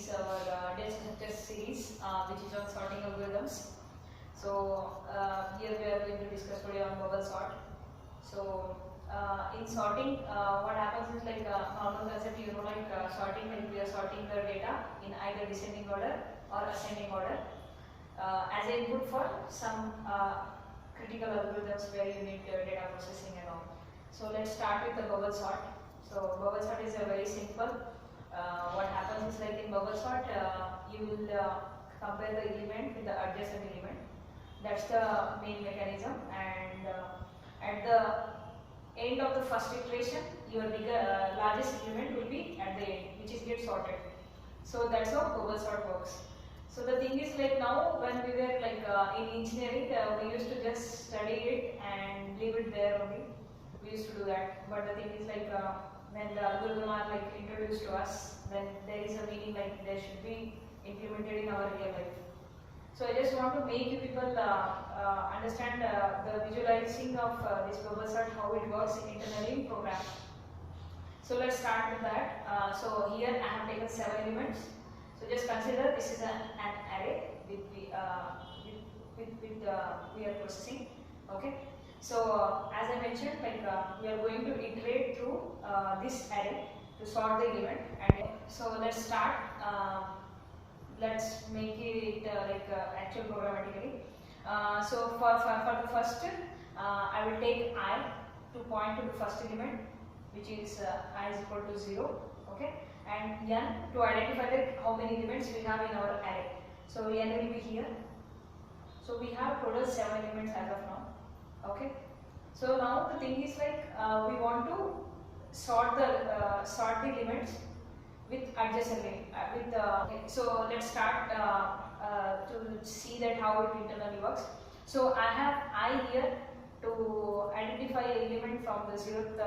is our test series which is on sorting algorithms. So here we are going to discuss today on bubble sort. So in sorting, what happens is like normal concept, you know, like sorting, when we are sorting the data in either descending order or ascending order as a input for some critical algorithms where you need data processing and all. So let's start with the bubble sort. So bubble sort is a very simple. What happens is like in bubble sort, you will compare the element with the adjacent element. That's the main mechanism, and at the end of the first iteration, your largest element will be at the end, which is get sorted. So that's how bubble sort works. So the thing is like now when we were like in engineering, we used to just study it and leave it there only. We used to do that. But the thing is like when the algorithm are like introduced to us, then there is a meaning like they should be implemented in our real life. So I just want to make you people understand the visualizing of this bubble sort, how it works internally in program. So let's start with that. So here I have taken 7 elements. So just consider this is an array with we are processing. Okay. So as I mentioned, like we are going to iterate through this array to sort the element. And so let's start. Let's make it actual programmatically. So for the first, I will take I to point to the first element, which is I is equal to 0. Okay, and n to identify how many elements we have in our array. So n will be here. So we have total 7 elements as of now. Okay. So now the thing is like we want to sort the elements with adjacently. So let's start to see that how it internally works. So I have I here to identify an element from the 0th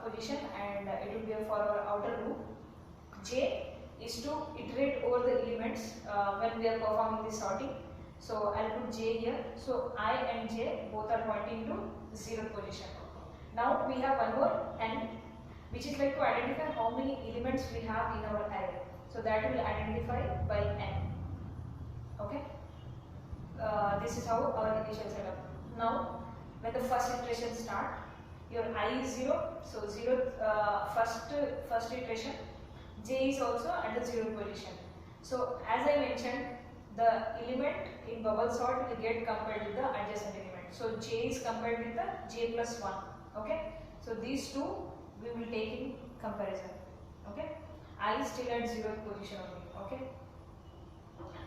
position, and it will be for our outer loop. J is to iterate over the elements when we are performing the sorting. So I'll put J here. So I and J both are pointing to the 0th position. Now we have one more N, which is like to identify how many elements we have in our array. So that will identify by N. Okay. This is how our initial setup. Now, when the first iteration start, your I is 0. So 0th first iteration. J is also at the 0th position. So as I mentioned, the element in bubble sort will get compared with the adjacent element. So J is compared with the J plus 1. Okay. So these two we will take in comparison. Okay. I is still at 0th position only. Okay.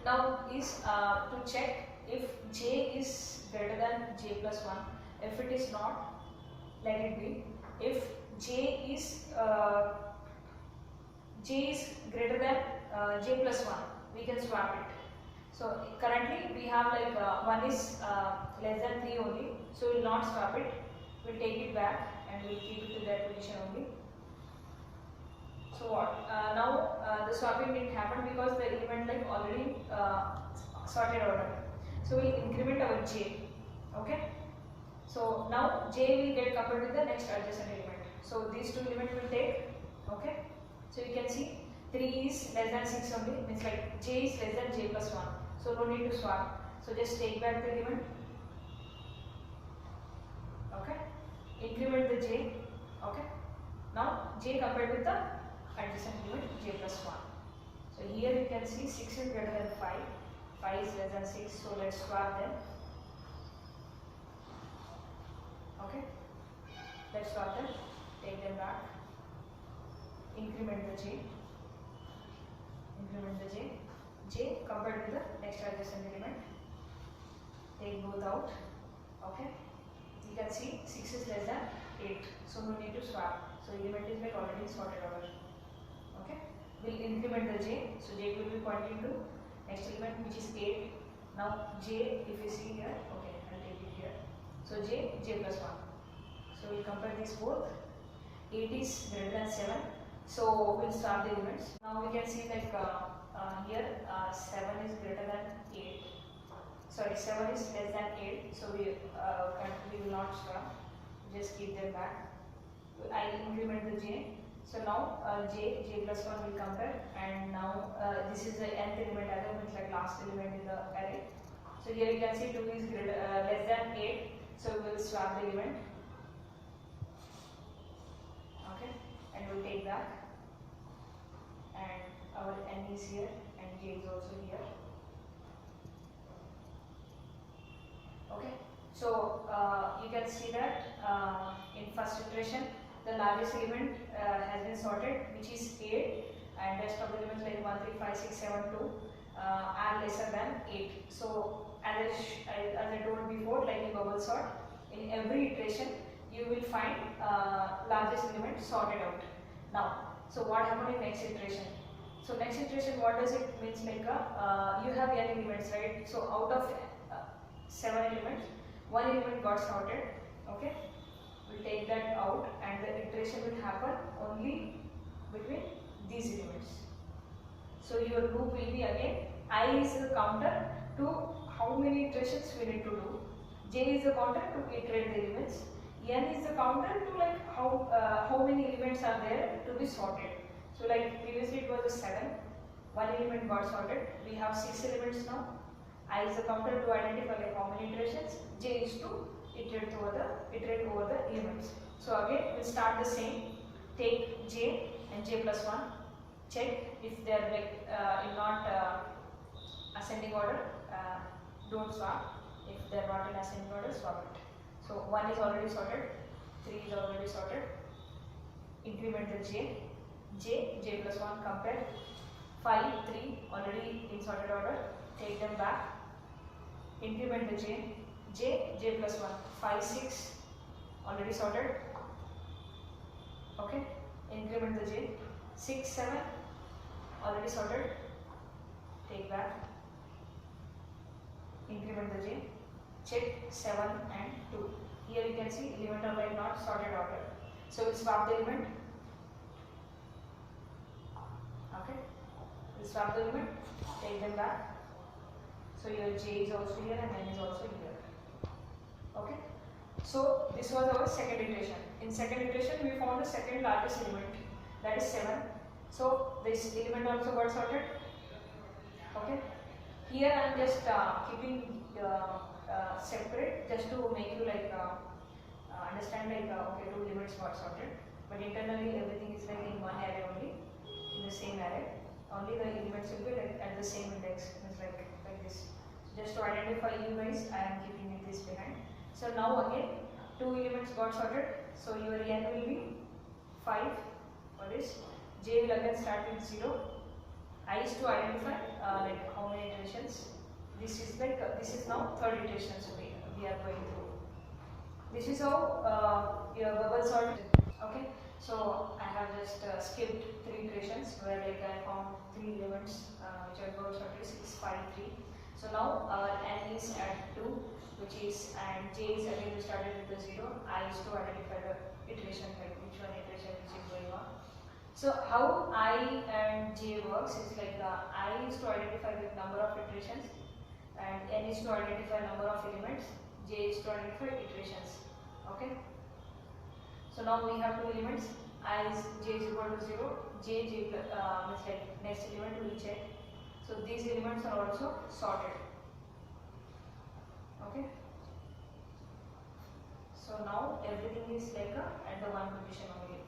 Now is to check if J is greater than J plus 1. If it is not, let it be. If J is greater than J plus 1, we can swap it. So currently we have like 1 is less than 3 only, so we will not swap it. We will take it back and we will keep it to that position only. So what? Now the swapping didn't happen because the element like already sorted order. So we will increment our J. Okay. So now J will get coupled with the next adjacent element. So these two elements will take. Okay. So you can see 3 is less than 6 only, means like J is less than J plus 1. So no need to swap. So just take back the element. Okay. Increment the J. Okay. Now J compared with the adjacent element J plus 1. So here you can see 6 is greater than 5. 5 is less than 6. So let's swap them. Okay. Let's swap them. Take them back. Increment the J. Increment the J. J compared with the next adjacent element. Take both out. Okay. You can see 6 is less than 8. So no need to swap. So element is like already sorted out. Okay. We'll increment the J. So J will be pointing to next element, which is 8. Now J, if you see here, okay, I'll take it here. So J plus 1. So we'll compare these both. 8 is greater than 7. So we'll swap the elements. Now we can see like here 7 is greater than 8. Sorry, 7 is less than 8. So we will not swap. Just keep them back. I increment the J. So now J plus 1 will compare, and now this is the nth element as well, means like last element in the array. So here you can see 2 is less than 8, so we will swap the element. Okay, and we'll take back, and our n is here and j is also here. Okay, so you can see that in first iteration the largest element has been sorted, which is 8, and rest of the elements like 1, 3, 5, 6, 7, 2 are lesser than 8. So as I told before, like in bubble sort, in every iteration you will find largest element sorted out. Now, so what happened in next iteration? So next iteration, what does it means? Like you have n elements, right? So out of 7 elements, 1 element got sorted. Okay, we'll take that out, and the iteration will happen only between these elements. So your loop will be again, I is the counter to how many iterations we need to do, j is the counter to iterate the elements, n is the counter to like how many elements are there to be sorted. So like previously it was a 7, 1 element got sorted, we have 6 elements now. I is the counter to identify like how many iterations, j is to iterate over the elements. So again we'll start the same, take j and j plus 1, check if they are like in not ascending order, don't swap. If they are not in ascending order, swap it. So 1 is already sorted, 3 is already sorted, increment the j plus 1, compare, 5, 3 already in sorted order, take them back, increment the j plus 1, 5, 6 already sorted. Okay, increment the j, 6, 7 already sorted, take back, increment the j, check 7 and 2. Here you can see element are like not sorted order. So we'll swap the element. Okay, we'll swap the element, take them back. So your j is also here and n is also here. Okay, so this was our second iteration. In second iteration we found the second largest element, that is 7. So this element also got sorted. Okay, here I am just keeping separate just to make you like understand like okay, 2 elements got sorted, but internally everything is like in one array only, in the same array. Only the elements will be like at the same index, means like this. So just to identify you guys, I am keeping this behind. So now again 2 elements got sorted. So your n will be 5 for this. J will again start with 0. I is to identify like how many iterations. This is like this is now third iteration, so we are going through. This is how your bubble sort. Okay, so I have just skipped 3 iterations where like I found 3 elements which are bubble sorted 6, 5, 3. So now n is at 2, which is, and j is again we started with the 0. I is to identify the iteration, like which one iteration which is going on. So how I and j works is like I is to identify the number of iterations, and n is to identify number of elements, j is to identify iterations. Okay, so now we have 2 elements, I is j is equal to 0, j means like next element we will check. So these elements are also sorted. Okay, so now everything is like at the one position only,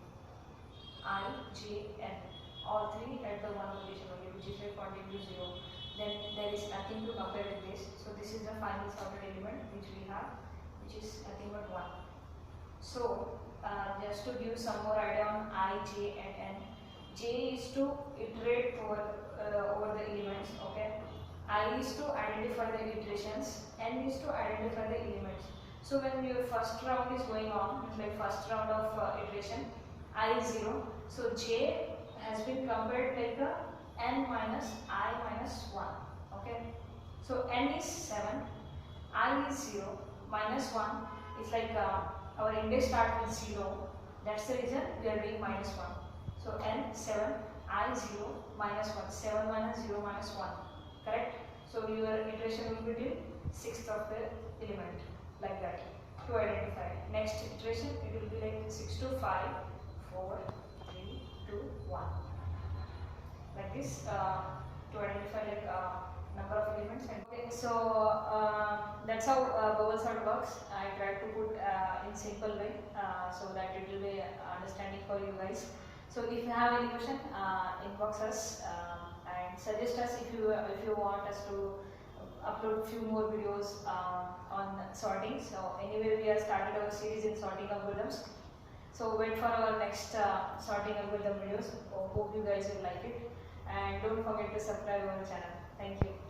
I, j, n, all 3 at the one position only, which is like pointing to 0. Then there is nothing to compare with this. So this is the final sorted element which we have, which is nothing but 1. So just to give some more idea on I, j and n, j is to iterate over the elements. Okay, I is to identify the iterations, n is to identify the elements. So when your first round is going on, like first round of iteration, I is 0. So j has been compared like the n minus I minus 1. Okay, so n is 7, I is 0, minus 1 is like our index start with 0. That's the reason we are doing minus 1. So n 7, I 0, minus 1. 7 minus 0 minus 1. Correct? So your iteration will be till 6th of the element, like that, to identify. Next iteration it will be like 6 to 5, 4, 3, 2, 1. Like this to to identify like number of elements. And okay, so that's how bubble sort works. I tried to put in simple way so that it will be understanding for you guys. So if you have any question, inbox us and suggest us if you want us to upload few more videos on sorting. So anyway, we have started our series in sorting algorithms. So wait for our next sorting algorithm videos. Hope you guys will like it, and don't forget to subscribe our channel. Thank you.